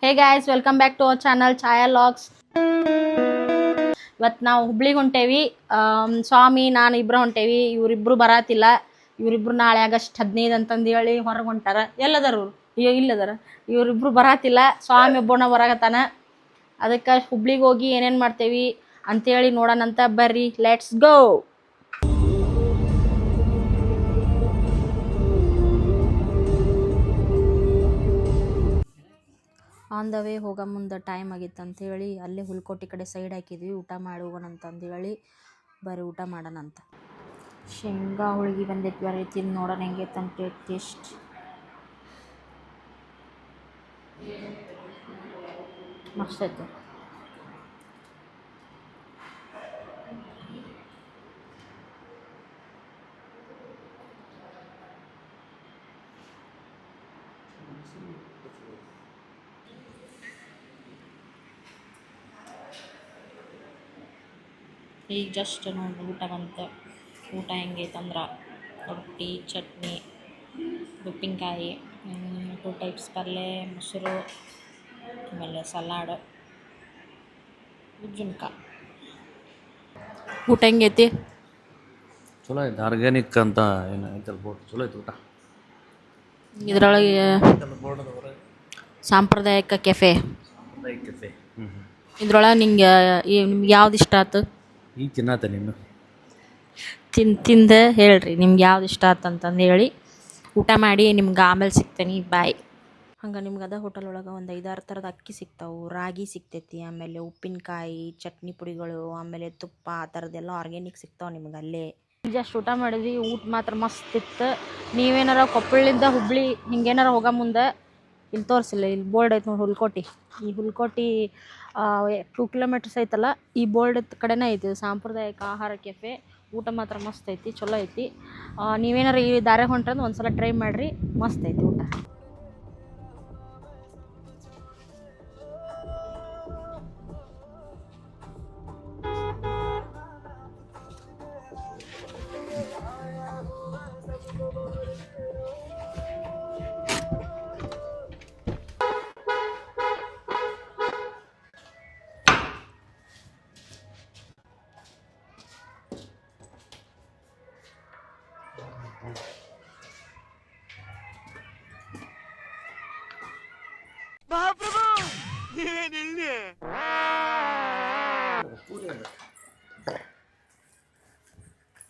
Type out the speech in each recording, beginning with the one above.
Hey guys welcome back to our channel Chhaya logs. ಇವತ್ತು ನಾವು ಹುಬ್ಳಿಗೆ ಹೊಂಟೇವಿ. ಸ್ವಾಮಿ ನಾನು ಇಬ್ಬರು ಹೊಂಟೇವಿ. ಇವರಿಬ್ರು ಬರಾತಿಲ್ಲ. ಇವರಿಬ್ರು ನಾಳೆ ಆಗಸ್ಟ್ 15 ಅಂತಂದು ಹೇಳಿ ಹೊರಗೆ ಹೊಂಟಾರ. ಎಲ್ಲದಾರ ಇವ್ರು? ಅಯ್ಯೋ ಇಲ್ಲದಾರ. ಇವರಿಬ್ರು ಬರಾತಿಲ್ಲ. ಸ್ವಾಮಿ ಒಬ್ಬನ ಹೊರಗತಾನ. ಅದಕ್ಕೆ ಹುಬ್ಳಿಗೆ ಹೋಗಿ ಏನೇನು ಮಾಡ್ತೇವಿ ಅಂತೇಳಿ ನೋಡೋಣಂತ. ಬರ್ರಿ, let's go. On the way ಹೋಗೋ ಮುಂದೆ ಟೈಮ್ ಆಗಿತ್ತು ಅಂಥೇಳಿ ಅಲ್ಲೇ ಹುಲ್ಕೋಟಿ ಕಡೆ ಸೈಡ್ ಹಾಕಿದ್ವಿ. ಊಟ ಮಾಡಿ ಹೋಗೋಣ ಅಂತಂದೇಳಿ ಬರೀ ಊಟ ಮಾಡೋಣಂತ. ಶೇಂಗಾ ಹೋಳಿಗೆ ಬಂದೈತಿ, ಬರೀ ತಿಂದು ನೋಡೋಣ ಹೆಂಗೈತೆ ಅಂತ ಟೇಸ್ಟ್. ಮಸ್ತ್ ಐತೆ. ಈಗ ಜಸ್ಟ್ ನೋಡಿ ಊಟ ಬಂತು. ಊಟ ಹೆಂಗೈತಂದ್ರೆ ರೊಟ್ಟಿ, ಚಟ್ನಿ, ಉಪ್ಪಿನಕಾಯಿ, 2 ಟೈಪ್ಸ್ ಪಲ್ಯ, ಮೊಸರು, ಆಮೇಲೆ ಸಲಾಡ್, ಉಜ್ಜಿನಕಾಯಿ. ಊಟ ಹೆಂಗೈತಿ? ಚಲೋ ಐತೆ. ಆರ್ಗ್ಯಾನಿಕ್ ಅಂತ ಏನು ಐತಲ್ಲ ಬೋರ್ಡ್, ಚಲೋ ಐತೆ ಊಟ. ಇದರೊಳಗೆ ಸಾಂಪ್ರದಾಯಿಕ ಕೆಫೆ. ಕೆಫೆ. ಇದ್ರೊಳಗೆ ನಿಮ್ಗೆ ಯಾವ್ದು ಇಷ್ಟ ಆಯ್ತು? ಈಗ ತಿನ್ನತ್ತೆ ನೀನು ತಿಂದು ಹೇಳ್ರಿ ನಿಮ್ಗೆ ಯಾವ್ದು ಇಷ್ಟ ಆಯ್ತು ಅಂತಂದು ಹೇಳಿ. ಊಟ ಮಾಡಿ ನಿಮ್ಗೆ ಆಮೇಲೆ ಸಿಗ್ತೇನೆ. ಬಾಯ್. ಹಂಗೆ ನಿಮ್ಗೆ ಅದ ಹೋಟೆಲ್ ಒಳಗೆ ಒಂದು 5-6 ಥರದ ಅಕ್ಕಿ ಸಿಗ್ತಾವೆ. ರಾಗಿ ಸಿಗ್ತೈತಿ, ಆಮೇಲೆ ಉಪ್ಪಿನಕಾಯಿ, ಚಟ್ನಿ ಪುಡಿಗಳು, ಆಮೇಲೆ ತುಪ್ಪ, ಆ ಥರದ್ದೆಲ್ಲ ಆರ್ಗ್ಯಾನಿಕ್ ಸಿಗ್ತಾವೆ ನಿಮ್ಗೆ ಅಲ್ಲೇ. ಜಸ್ಟ್ ಊಟ ಮಾಡಿದ್ವಿ. ಊಟ ಮಾತ್ರ ಮಸ್ತ್ ಇತ್ತು. ನೀವೇನಾರ ಕೊಪ್ಪಳದಿಂದ ಹುಬ್ಳಿ ಹಿಂಗೇನಾರ ಹೋಗೋ ಮುಂದೆ ಇಲ್ಲಿ ತೋರಿಸಿಲ್ಲ, ಇಲ್ಲಿ ಬೋರ್ಡ್ ಐತೆ ನೋಡಿ, ಹುಲ್ಕೋಟಿ. ಈ ಹುಲ್ಕೋಟಿ 2 ಕಿಲೋಮೀಟರ್ಸ್ ಐತಲ್ಲ, ಈ ಬೋರ್ಡ್ ಕಡೆನೇ ಐತಿ ಸಾಂಪ್ರದಾಯಿಕ ಆಹಾರ ಕೆಫೆ. ಊಟ ಮಾತ್ರ ಮಸ್ತ್ ಐತಿ, ಚಲೋ ಐತಿ. ನೀವೇನಾರು ಈ ದಾರೆ ಹೊಂಟ್ರಂದ್ರೆ ಒಂದ್ಸಲ ಟ್ರೈ ಮಾಡಿರಿ, ಮಸ್ತ್ ಐತಿ ಊಟ.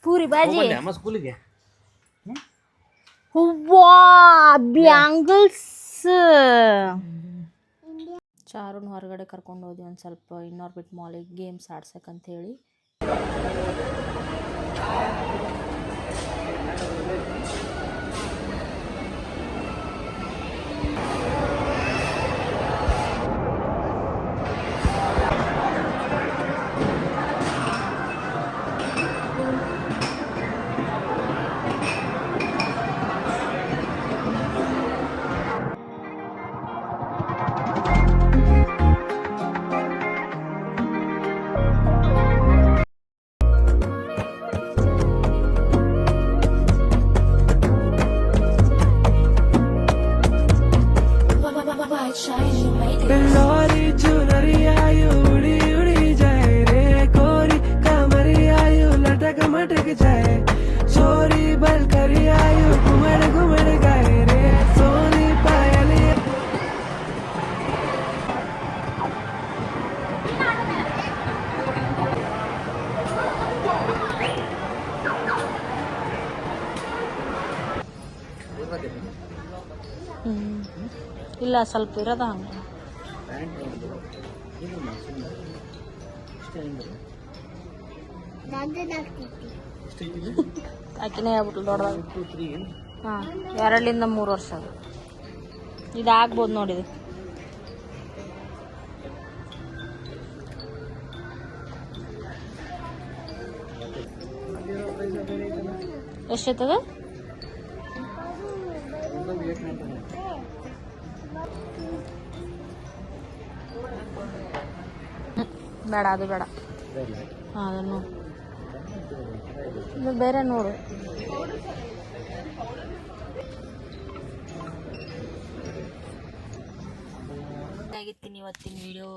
ಪೂರಿ ಬಾಜಿ ಅಮ್ಮ ಸ್ಕೂಲಿಗೆ ಹೂವಾ ಬ್ಯಾಂಗಲ್ಸ್. ಚಾರುನ್ ಹೊರಗಡೆ ಕರ್ಕೊಂಡು ಹೋದ್ವಿ ಒಂದು ಸ್ವಲ್ಪ ಇನ್ನಾರ್ಬಿಟ್ ಮಾಲಿಗೆ ಗೇಮ್ಸ್ ಆಡ್ಸಕ್ಕಂಥೇಳಿ. बिल्लोरी चुनरी आयु उड़ी उड़ी जाए रे कोरी कमरी आयु लटक मटक जाए चोरी बल करी आयु घुमड़ घुमड़ गाए रे सोनी पायली. ಇಲ್ಲ ಸ್ವಲ್ಪ ಇರೋದ ಹಂಗೆ ಆಕಿನೇ ಆಗ್ಬಿಟ್ಲು ದೊಡ್ಡದಾಗ. ಹಾಂ 2-3 ವರ್ಷ ಅದು. ಇದಾಗ್ಬೋದು ನೋಡಿದೆ. ಎಷ್ಟೈತದ? ಬೇಡ, ಅದು ಬೇಡ. ಹಾಂ ಅದನ್ನು ಇದು ಬೇರೆ ನೋಡು. ಆಗಿತ್ತೀನಿ ಇವತ್ತಿನ ವಿಡಿಯೋ.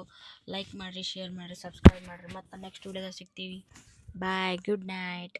ಲೈಕ್ ಮಾಡಿರಿ, ಶೇರ್ ಮಾಡಿರಿ, ಸಬ್ಸ್ಕ್ರೈಬ್ ಮಾಡಿರಿ. ಮತ್ತು ನೆಕ್ಸ್ಟ್ ವಿಡಿಯೋದಾಗ ಸಿಗ್ತೀವಿ. ಬಾಯ್, ಗುಡ್ ನೈಟ್.